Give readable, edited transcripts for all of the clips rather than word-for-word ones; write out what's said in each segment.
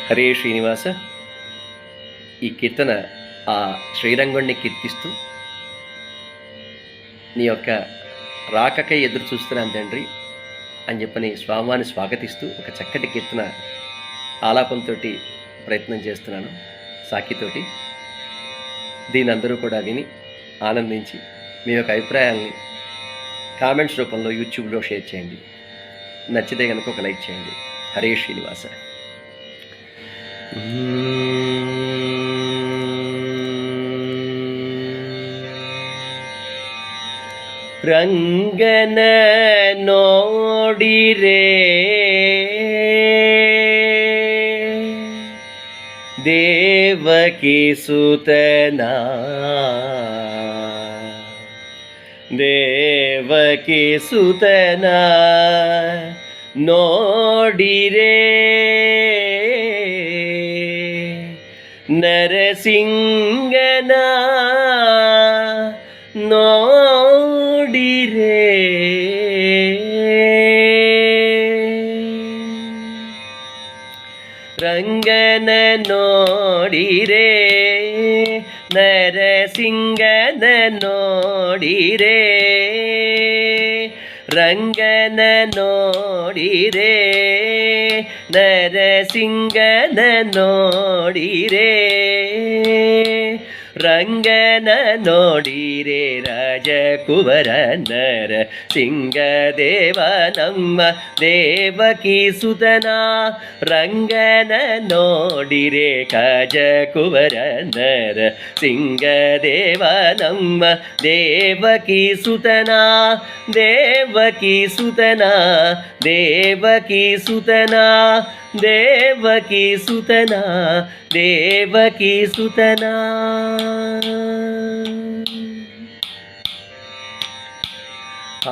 హరే శ్రీనివాస. ఈ కీర్తన ఆ శ్రీరంగుణ్ణి కీర్తిస్తూ, నీ యొక్క రాకకై ఎదురు చూస్తున్నాను తండ్రి అని చెప్పని స్వామివారిని స్వాగతిస్తూ ఒక చక్కటి కీర్తన ఆలాపంతో ప్రయత్నం చేస్తున్నాను, సాకితోటి. దీని అందరూ కూడా విని ఆనందించి మీ యొక్క అభిప్రాయాల్ని కామెంట్స్ రూపంలో యూట్యూబ్లో షేర్ చేయండి. నచ్చితే కనుక ఒక లైక్ చేయండి. హరే శ్రీనివాస. ರಂಗನ ನೋಡಿರೆ ದೇವಕಿ ಸುತನ, ದೇವಕಿ ಸುತನ ನೋಡಿರೆ ನರಸಿಂಗನ ನೋಡಿರೆ ರಂಗನ ನೋಡಿರೆ ನರಸಿಂಗನ ನೋಡಿರೆ ರಂಗನ ನೋಡಿರೆ ನರಸಿಂಗನ ನೋಡಿರೆ ರಂಗನ ನೋಡಿರೆ ರಾಜಕುವರ ನರ ಸಿಂಗದೇವ ನಮ್ಮ ದೇವಕಿ ಸುತನ. ರಂಗನ ನೋಡಿರೆ ಕಾಜಕುವರ ನರ ಸಿಂಗದೇವ ನಮ್ಮ ದೇವಕಿ ಸುತನ, ದೇವಕಿ ಸುತನ, ದೇವಕಿ ಸುತನ, ದೇವಕಿ ಸುತನ, ದೇವಕಿ ಸುತನ.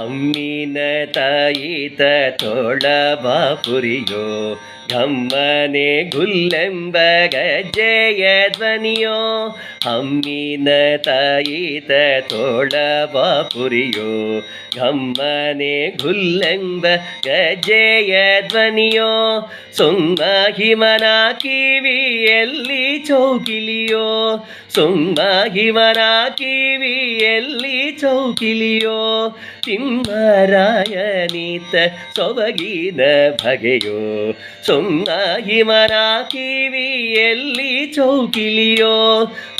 ಅಮ್ಮಿನ ತಾಯಿತ ತೋಳವ ಪುರಿಯೋ ಘಮ್ಮನೆ ಗುಲ್ಲೆಂಬ ಗಜ್ಜೆಯ ಧ್ವನಿಯೋ. ಅಮ್ಮಿನ ತಾಯಿತ ತೋಳವ ಪುರಿಯೋ ಘಮ್ಮನೆ ಗುಲ್ಲೆಂಬ ಗಜ್ಜೆಯ ಧ್ವನಿಯೋ. ಸುಮ್ಮ ಹಿಮನ ಕಿವಿಯಲ್ಲಿ ಚೌಕಿಲಿಯೋ, ಸುಮ್ಮ ಹಿಮನ ಕಿವಿಯಲ್ಲಿ ಚೌಕಿಲಿಯೋ. ತಿಮ್ಮರಾಯನಿತ ಸೊಬಗಿನ ಬಗೆಯೋ, ಸುಮ್ಮ ಹಿಮನ ಕಿವಿಯಲ್ಲಿ ಚೌಕಿಲಿಯೋ.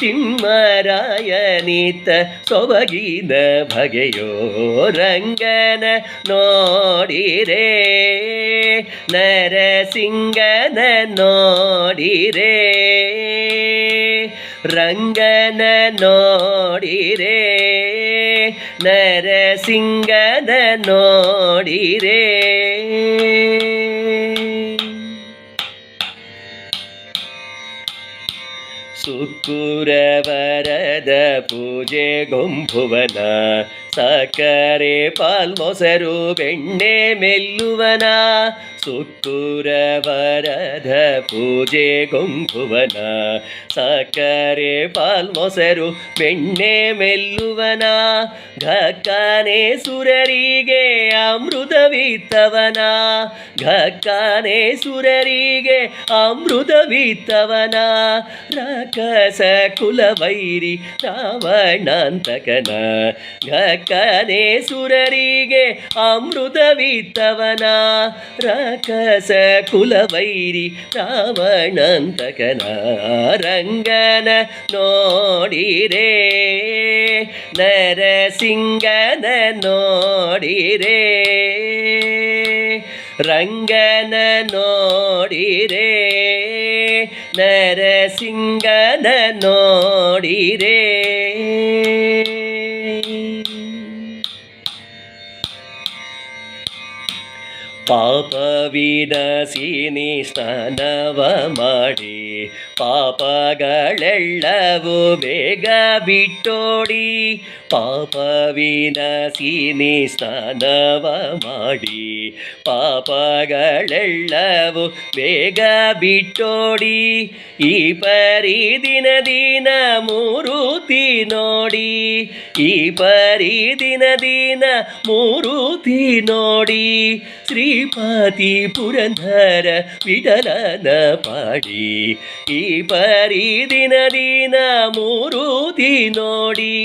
ತಿಮ್ಮರಾಯನಿತ ಸೊಬಗಿನ ಬಗೆಯೋ. ರಂಗನ ನೋಡಿರೆ ನರಸಿಂಗನ ನೋಡಿರೆ ರಂಗನ ನೋಡಿರೆ ನರಸಿಂಗನ ನೋಡಿರೆ. ಶುಕ್ರವಾರದ ಪೂಜೆ ಗೊಂಬುವನ, ಸಕ್ಕರೆ ಪಾಲ್ಮೊಸರು ಬೆಣ್ಣೆ ಮೆಲ್ಲುವನ. ಶುಕ್ರವಾರದ ಪೂಜೆ ಗೊಂಬುವನ, ಸಕ್ಕರೆ ಪಾಲ್ಮೊಸರು ಬೆಣ್ಣೆ ಮೆಲ್ಲುವನ. ಘಕ್ಕನೆ ಸುರರಿಗೆ ಅಮೃತವಿತ್ತವನ, ಘಕ್ಕನೆ ಸುರರಿಗೆ ಅಮೃತವಿತ್ತವನ. ರಾಕಸ ಕುಲವೈರಿ ರಾವಣಾಂತಕನ, ಘಕ್ಕನೆ ಸುರರಿಗೆ ಅಮೃತವಿತ್ತವನ. ರಾಕಸ ಕುಲವೈರಿ ರಾವಣಾಂತಕನ. ರಂಗನ ನೋಡಿರೆ ನರಸಿಂಗನ ನೋಡಿರೆ ರಂಗನ ನೋಡಿರೆ ನರಸಿಂಗನ ನೋಡಿರೆ. ಪಾಪ ವಿನಾಶಿನಿ ಸ್ನಾನವ ಮಾಡಿ, ಪಾಪಗಳೆಲ್ಲವೂ ಬೇಗ ಬಿಟ್ಟೋಡಿ. ಪಾಪ ವಿನಾಶಿನಿ ಸ್ನಾನವ ಮಾಡಿ, ಪಾಪಗಳೆಲ್ಲವೂ ಬೇಗ ಬಿಟ್ಟೋಡಿ. ಈ ಪರಿ ದಿನ ದಿನ ಮೂರುತಿ ನೋಡಿ, ಈ ಪರಿ ದಿನ ದಿನ ಮೂರುತಿ ನೋಡಿ. ಶ್ರೀ ಶ್ರೀಪತಿ ಪುರಂದರ ವಿಠಲನ ಪಾಡಿ ಈ ಪರಿ ದಿನ ದಿನ ಮೂರುತಿ ನೋಡಿ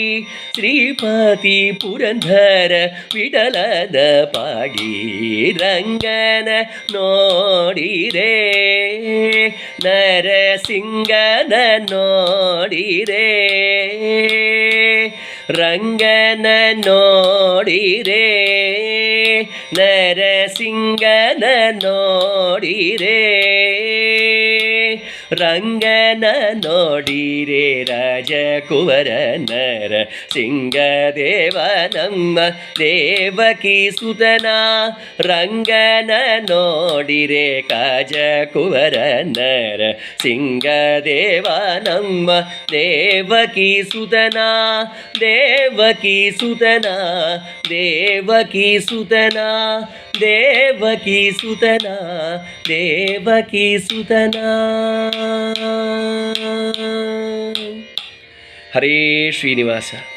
ಶ್ರೀಪತಿ ಪುರಂದರ ವಿಠಲನ ಪಾಡಿ ರಂಗನ ನೋಡಿರೆ ನರಸಿಂಗನ ನೋಡಿರೆ ರಂಗನ ನೋಡಿರೆ ನರಸಿಂಗನ ನೋಡಿರೆ ರಂಗನ ನೋಡಿರೆ ರಾಜಕುವರನರ ಸಿಂಗದೇವ ನಮ್ಮ ದೇವಕಿ ಸುತನ ರಂಗನ ನೋಡಿರೆ ಕಾಜಕುವರನರ ಸಿಂಗದೇವ ನಮ್ಮ ದೇವಕಿ ಸುತನ ದೇವಕಿ ಸುತನ ದೇವಕಿ ಸುತನ ದೇವಕಿ ಸುತನ ದೇವಕಿ ಸುತನ. ಹರೇ ಶ್ರೀನಿವಾಸ.